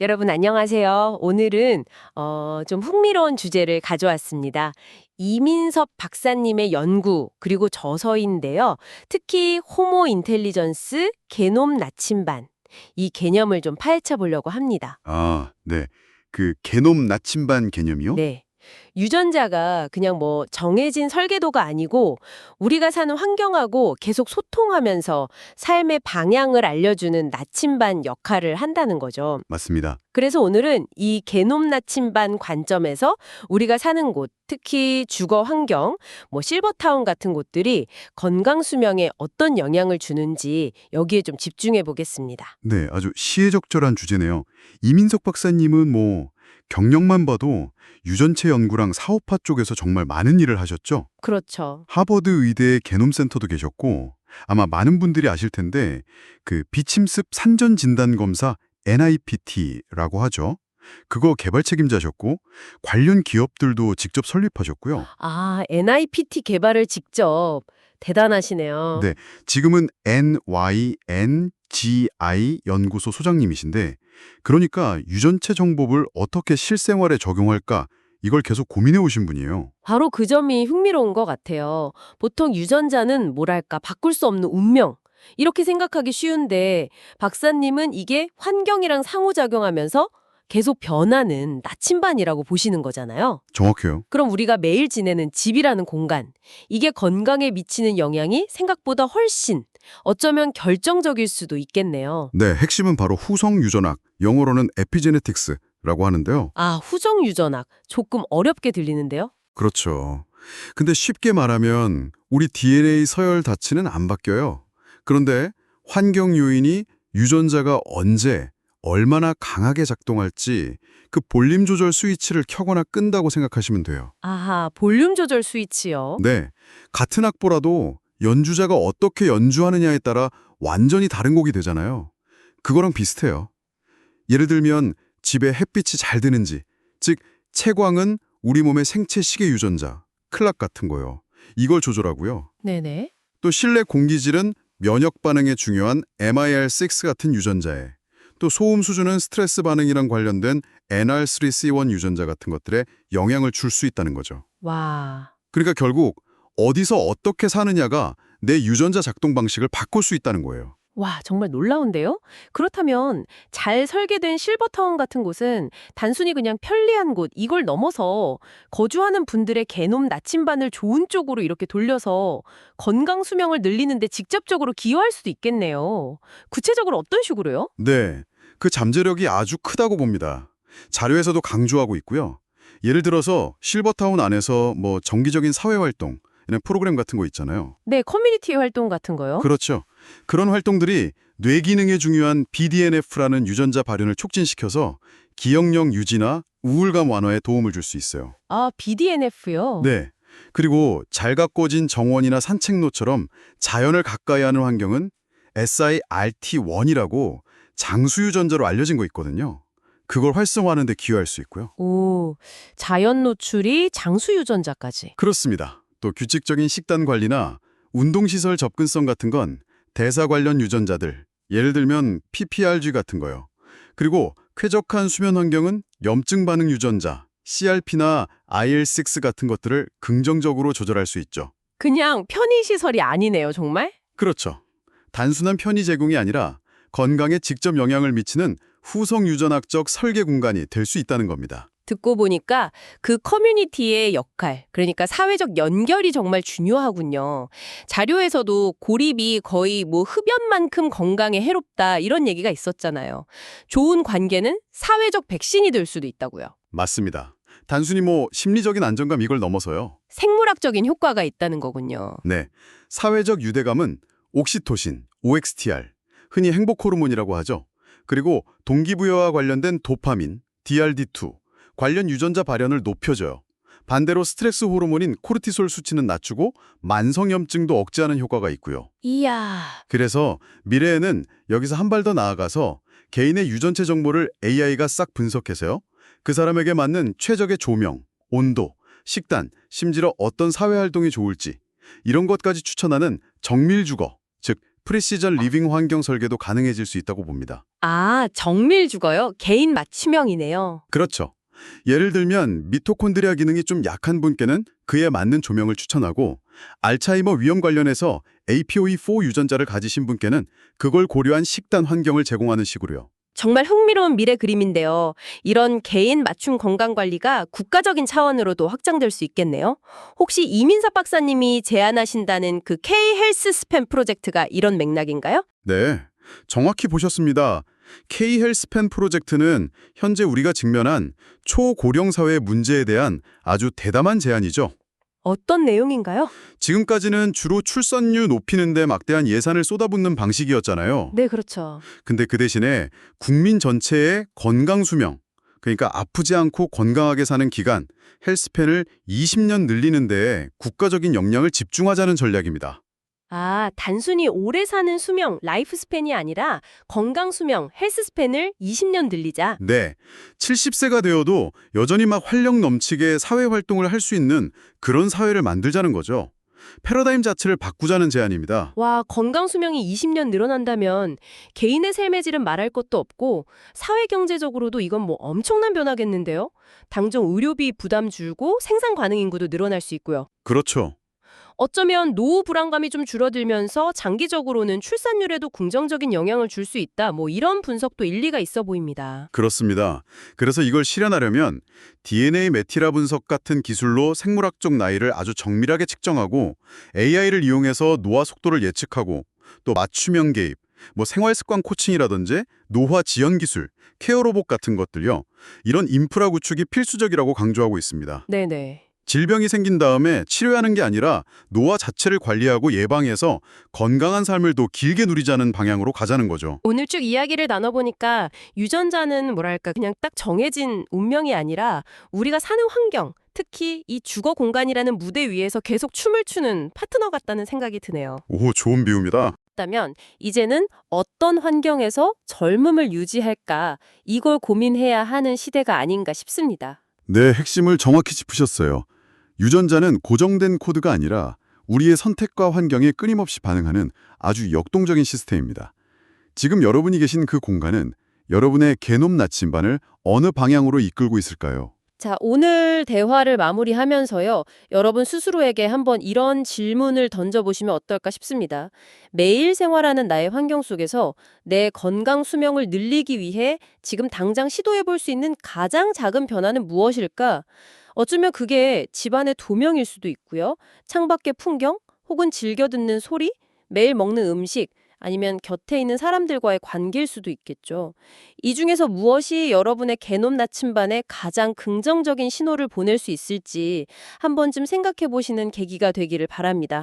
여러분 안녕하세요. 오늘은 좀 흥미로운 주제를 가져왔습니다. 이민섭 박사님의 연구 그리고 저서인데요. 특히 호모 인텔리전스 게놈 나침반 이 개념을 좀 파헤쳐 보려고 합니다. 아, 네. 그 게놈 나침반 개념이요? 네. 유전자가 그냥 뭐 정해진 설계도가 아니고 우리가 사는 환경하고 계속 소통하면서 삶의 방향을 알려주는 나침반 역할을 한다는 거죠. 맞습니다. 그래서 오늘은 이 게놈 나침반 관점에서 우리가 사는 곳, 특히 주거 환경, 뭐 실버타운 같은 곳들이 건강 수명에 어떤 영향을 주는지 여기에 좀 집중해 보겠습니다. 네, 아주 시의적절한 주제네요. 이민석 박사님은 경력만 봐도 유전체 연구랑 사업화 쪽에서 정말 많은 일을 하셨죠? 그렇죠. 하버드 의대의 게놈 센터도 계셨고 아마 많은 분들이 아실 텐데 그 비침습 산전 진단 검사 NIPT라고 하죠. 그거 개발 책임자셨고 관련 기업들도 직접 설립하셨고요. 아, NIPT 개발을 직접 대단하시네요. 네, 지금은 NYNGI 연구소 소장님이신데 그러니까 유전체 정보를 어떻게 실생활에 적용할까 이걸 계속 고민해 오신 분이에요. 바로 그 점이 흥미로운 것 같아요. 보통 유전자는 뭐랄까 바꿀 수 없는 운명 이렇게 생각하기 쉬운데 박사님은 이게 환경이랑 상호작용하면서 계속 변하는 나침반이라고 보시는 거잖아요. 정확해요. 그럼 우리가 매일 지내는 집이라는 공간, 이게 건강에 미치는 영향이 생각보다 훨씬 어쩌면 결정적일 수도 있겠네요. 네, 핵심은 바로 후성 유전학, 영어로는 에피제네틱스라고 하는데요. 아, 후정 유전학. 조금 어렵게 들리는데요? 그렇죠. 근데 쉽게 말하면 우리 DNA 서열 자체는 안 바뀌어요. 그런데 환경 요인이 유전자가 언제, 얼마나 강하게 작동할지 그 볼륨 조절 스위치를 켜거나 끈다고 생각하시면 돼요. 아하, 볼륨 조절 스위치요. 네, 같은 악보라도 연주자가 어떻게 연주하느냐에 따라 완전히 다른 곡이 되잖아요. 그거랑 비슷해요. 예를 들면 집에 햇빛이 잘 드는지, 즉 채광은 우리 몸의 생체 시계 유전자, 클락 같은 거요. 이걸 조절하고요. 네네. 또 실내 공기질은 면역 반응에 중요한 MIR6 같은 유전자에, 또 소음 수준은 스트레스 반응이랑 관련된 NR3C1 유전자 같은 것들에 영향을 줄 수 있다는 거죠. 와. 그러니까 결국 어디서 어떻게 사느냐가 내 유전자 작동 방식을 바꿀 수 있다는 거예요. 와, 정말 놀라운데요? 그렇다면 잘 설계된 실버타운 같은 곳은 단순히 그냥 편리한 곳, 이걸 넘어서 거주하는 분들의 개놈 나침반을 좋은 쪽으로 이렇게 돌려서 건강 수명을 늘리는 데 직접적으로 기여할 수도 있겠네요. 구체적으로 어떤 식으로요? 네, 그 잠재력이 아주 크다고 봅니다. 자료에서도 강조하고 있고요. 예를 들어서 실버타운 안에서 정기적인 사회활동, 이런 프로그램 같은 거 있잖아요. 네, 커뮤니티 활동 같은 거요? 그렇죠. 그런 활동들이 뇌 기능에 중요한 BDNF라는 유전자 발현을 촉진시켜서 기억력 유지나 우울감 완화에 도움을 줄 수 있어요. 아, BDNF요? 네. 그리고 잘 가꿔진 정원이나 산책로처럼 자연을 가까이 하는 환경은 SIRT1이라고 장수 유전자로 알려진 거 있거든요. 그걸 활성화하는 데 기여할 수 있고요. 오, 자연 노출이 장수 유전자까지. 그렇습니다. 또 규칙적인 식단 관리나 운동시설 접근성 같은 건 대사 관련 유전자들, 예를 들면 PPRG 같은 거요. 그리고 쾌적한 수면 환경은 염증 반응 유전자, CRP나 IL6 같은 것들을 긍정적으로 조절할 수 있죠. 그냥 편의시설이 아니네요, 정말? 그렇죠. 단순한 편의 제공이 아니라 건강에 직접 영향을 미치는 후성 유전학적 설계 공간이 될 수 있다는 겁니다. 듣고 보니까 그 커뮤니티의 역할, 그러니까 사회적 연결이 정말 중요하군요. 자료에서도 고립이 거의 뭐 흡연만큼 건강에 해롭다 이런 얘기가 있었잖아요. 좋은 관계는 사회적 백신이 될 수도 있다고요. 맞습니다. 단순히 심리적인 안정감 이걸 넘어서요. 생물학적인 효과가 있다는 거군요. 네, 사회적 유대감은 옥시토신, OXTR, 흔히 행복 호르몬이라고 하죠. 그리고 동기부여와 관련된 도파민, DRD2, 관련 유전자 발현을 높여줘요. 반대로 스트레스 호르몬인 코르티솔 수치는 낮추고 만성염증도 억제하는 효과가 있고요. 이야. 그래서 미래에는 여기서 한 발 더 나아가서 개인의 유전체 정보를 AI가 싹 분석해서요. 그 사람에게 맞는 최적의 조명, 온도, 식단, 심지어 어떤 사회활동이 좋을지 이런 것까지 추천하는 정밀주거, 즉 프리시전 리빙 환경 설계도 가능해질 수 있다고 봅니다. 아, 정밀 주거요? 개인 맞춤형이네요. 그렇죠. 예를 들면 미토콘드리아 기능이 좀 약한 분께는 그에 맞는 조명을 추천하고 알츠하이머 위험 관련해서 APOE4 유전자를 가지신 분께는 그걸 고려한 식단 환경을 제공하는 식으로요. 정말 흥미로운 미래 그림인데요. 이런 개인 맞춤 건강관리가 국가적인 차원으로도 확장될 수 있겠네요. 혹시 이민섭 박사님이 제안하신다는 그 K-헬스 스팸 프로젝트가 이런 맥락인가요? 네, 정확히 보셨습니다. K-헬스팬 프로젝트는 현재 우리가 직면한 초고령 사회의 문제에 대한 아주 대담한 제안이죠. 어떤 내용인가요? 지금까지는 주로 출산율 높이는 데 막대한 예산을 쏟아붓는 방식이었잖아요. 네, 그렇죠. 근데 그 대신에 국민 전체의 건강 수명, 그러니까 아프지 않고 건강하게 사는 기간, 헬스팬을 20년 늘리는 데에 국가적인 역량을 집중하자는 전략입니다. 아, 단순히 오래 사는 수명, 라이프 스팬이 아니라 건강 수명, 헬스 스팬을 20년 늘리자. 네, 70세가 되어도 여전히 막 활력 넘치게 사회 활동을 할 수 있는 그런 사회를 만들자는 거죠. 패러다임 자체를 바꾸자는 제안입니다. 와, 건강 수명이 20년 늘어난다면 개인의 삶의 질은 말할 것도 없고 사회 경제적으로도 이건 뭐 엄청난 변화겠는데요? 당장 의료비 부담 줄고 생산 가능 인구도 늘어날 수 있고요. 그렇죠. 어쩌면 노후 불안감이 좀 줄어들면서 장기적으로는 출산율에도 긍정적인 영향을 줄 수 있다. 뭐 이런 분석도 일리가 있어 보입니다. 그렇습니다. 그래서 이걸 실현하려면 DNA 메티라 분석 같은 기술로 생물학적 나이를 아주 정밀하게 측정하고 AI를 이용해서 노화 속도를 예측하고 또 맞춤형 개입, 뭐 생활습관 코칭이라든지 노화 지연 기술, 케어 로봇 같은 것들요. 이런 인프라 구축이 필수적이라고 강조하고 있습니다. 네네. 질병이 생긴 다음에 치료하는 게 아니라 노화 자체를 관리하고 예방해서 건강한 삶을 더 길게 누리자는 방향으로 가자는 거죠. 오늘 쭉 이야기를 나눠보니까 유전자는 뭐랄까 그냥 딱 정해진 운명이 아니라 우리가 사는 환경, 특히 이 주거 공간이라는 무대 위에서 계속 춤을 추는 파트너 같다는 생각이 드네요. 오, 좋은 비유입니다. 그렇다면 이제는 어떤 환경에서 젊음을 유지할까 이걸 고민해야 하는 시대가 아닌가 싶습니다. 네, 핵심을 정확히 짚으셨어요. 유전자는 고정된 코드가 아니라 우리의 선택과 환경에 끊임없이 반응하는 아주 역동적인 시스템입니다. 지금 여러분이 계신 그 공간은 여러분의 게놈 나침반을 어느 방향으로 이끌고 있을까요? 자, 오늘 대화를 마무리하면서요. 여러분 스스로에게 한번 이런 질문을 던져보시면 어떨까 싶습니다. 매일 생활하는 나의 환경 속에서 내 건강 수명을 늘리기 위해 지금 당장 시도해볼 수 있는 가장 작은 변화는 무엇일까? 어쩌면 그게 집안의 조명일 수도 있고요. 창밖의 풍경, 혹은 즐겨 듣는 소리, 매일 먹는 음식, 아니면 곁에 있는 사람들과의 관계일 수도 있겠죠. 이 중에서 무엇이 여러분의 게놈 나침반에 가장 긍정적인 신호를 보낼 수 있을지 한 번쯤 생각해 보시는 계기가 되기를 바랍니다.